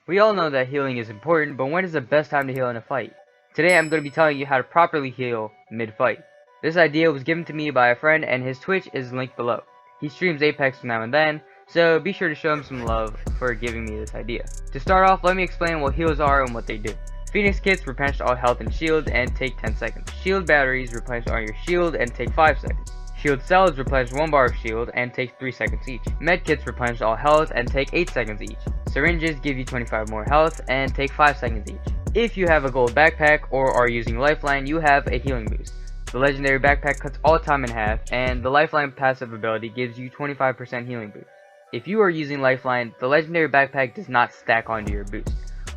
We all know that healing is important, but when is the best time to heal in a fight? Today I'm going to be telling you how to properly heal mid-fight. This idea was given to me by a friend and his Twitch is linked below. He streams Apex now and then, so be sure to show him some love for giving me this idea. To start off, let me explain what heals are and what they do. Phoenix kits replenish all health and shield and take 10 seconds. Shield batteries replenish all your shield and take 5 seconds. Shield cells replenish 1 bar of shield and take 3 seconds each. Medkits replenish all health and take 8 seconds each. Syringes give you 25 more health and take 5 seconds each. If you have a gold backpack or are using Lifeline, you have a healing boost. The legendary backpack cuts all time in half, and the Lifeline passive ability gives you 25% healing boost. If you are using Lifeline, the legendary backpack does not stack onto your boost.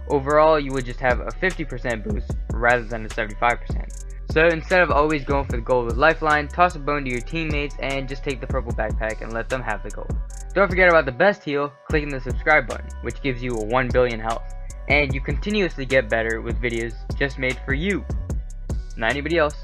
Overall, you would just have a 50% boost rather than a 75%. So instead of always going for the gold with Lifeline, toss a bone to your teammates and just take the purple backpack and let them have the gold. Don't forget about the best heal, clicking the subscribe button, which gives you a 1 billion health. And you continuously get better with videos just made for you. Not anybody else,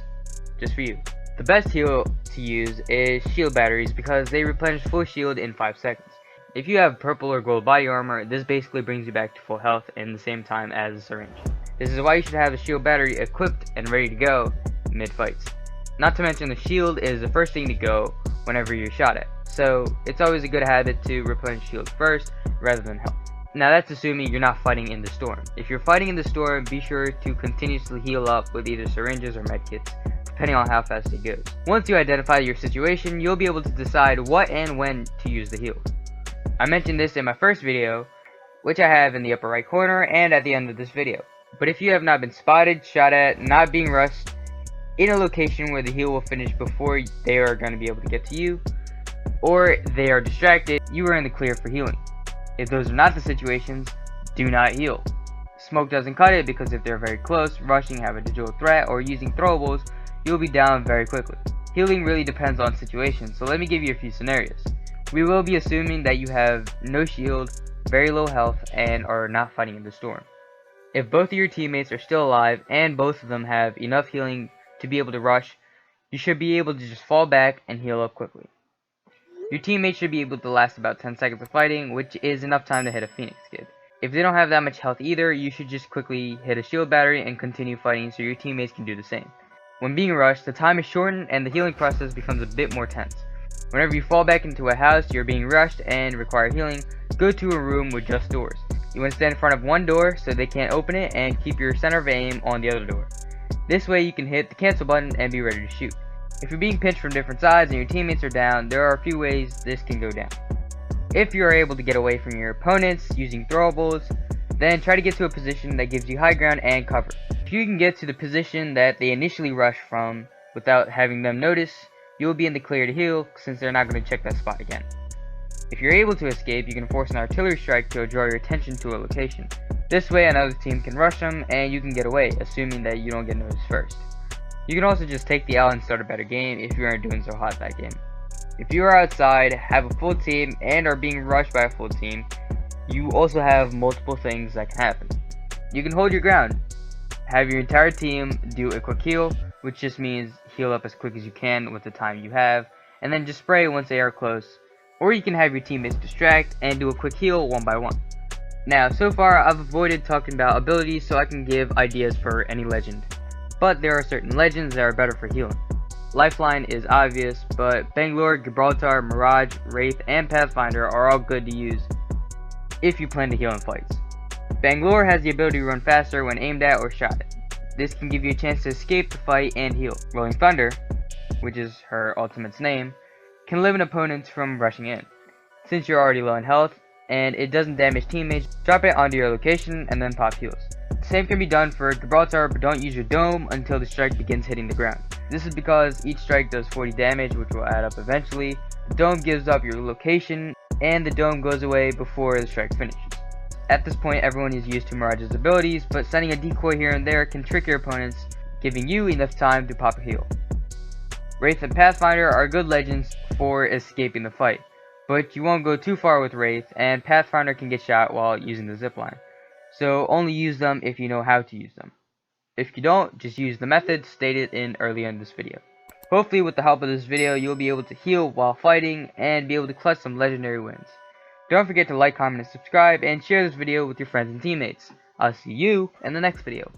just for you. The best heal to use is shield batteries because they replenish full shield in 5 seconds. If you have purple or gold body armor, this basically brings you back to full health in the same time as a syringe. This is why you should have the shield battery equipped and ready to go mid-fights. Not to mention the shield is the first thing to go whenever you're shot at, so it's always a good habit to replenish shield first rather than health. Now that's assuming you're not fighting in the storm. If you're fighting in the storm, be sure to continuously heal up with either syringes or medkits, depending on how fast it goes. Once you identify your situation, you'll be able to decide what and when to use the heal. I mentioned this in my first video, which I have in the upper right corner and at the end of this video. But if you have not been spotted, shot at, not being rushed, in a location where the heal will finish before they are going to be able to get to you, or they are distracted, you are in the clear for healing. If those are not the situations, do not heal. Smoke doesn't cut it because if they're very close, rushing, have a digital threat, or using throwables, you'll be down very quickly. Healing really depends on situations, so let me give you a few scenarios. We will be assuming that you have no shield, very low health, and are not fighting in the storm. If both of your teammates are still alive and both of them have enough healing to be able to rush, you should be able to just fall back and heal up quickly. Your teammates should be able to last about 10 seconds of fighting, which is enough time to hit a Phoenix kid. If they don't have that much health either, you should just quickly hit a shield battery and continue fighting so your teammates can do the same. When being rushed, the time is shortened and the healing process becomes a bit more tense. Whenever you fall back into a house, you're being rushed and require healing, go to a room with just doors. You want to stand in front of one door so they can't open it and keep your center of aim on the other door. This way you can hit the cancel button and be ready to shoot. If you're being pinched from different sides and your teammates are down, there are a few ways this can go down. If you are able to get away from your opponents using throwables, then try to get to a position that gives you high ground and cover. If you can get to the position that they initially rushed from without having them notice, you will be in the clear to heal since they're not going to check that spot again. If you're able to escape, you can force an artillery strike to draw your attention to a location. This way another team can rush them and you can get away, assuming that you don't get noticed first. You can also just take the L and start a better game if you aren't doing so hot that game. If you are outside, have a full team, and are being rushed by a full team, you also have multiple things that can happen. You can hold your ground, have your entire team do a quick heal, which just means heal up as quick as you can with the time you have, and then just spray once they are close. Or you can have your teammates distract and do a quick heal one by one. Now, so far I've avoided talking about abilities so I can give ideas for any legend. But there are certain legends that are better for healing. Lifeline is obvious, but Bangalore, Gibraltar, Mirage, Wraith, and Pathfinder are all good to use if you plan to heal in fights. Bangalore has the ability to run faster when aimed at or shot at. This can give you a chance to escape the fight and heal. Rolling Thunder, which is her ultimate's name, can limit opponents from rushing in. Since you're already low in health, and it doesn't damage teammates, drop it onto your location and then pop heals. The same can be done for Gibraltar, but don't use your dome until the strike begins hitting the ground. This is because each strike does 40 damage, which will add up eventually. The dome gives up your location, and the dome goes away before the strike finishes. At this point, everyone is used to Mirage's abilities, but sending a decoy here and there can trick your opponents, giving you enough time to pop a heal. Wraith and Pathfinder are good legends for escaping the fight, but you won't go too far with Wraith, and Pathfinder can get shot while using the zipline. So only use them if you know how to use them. If you don't, just use the method stated in earlier in this video. Hopefully with the help of this video, you'll be able to heal while fighting and be able to clutch some legendary wins. Don't forget to like, comment, and subscribe, and share this video with your friends and teammates. I'll see you in the next video.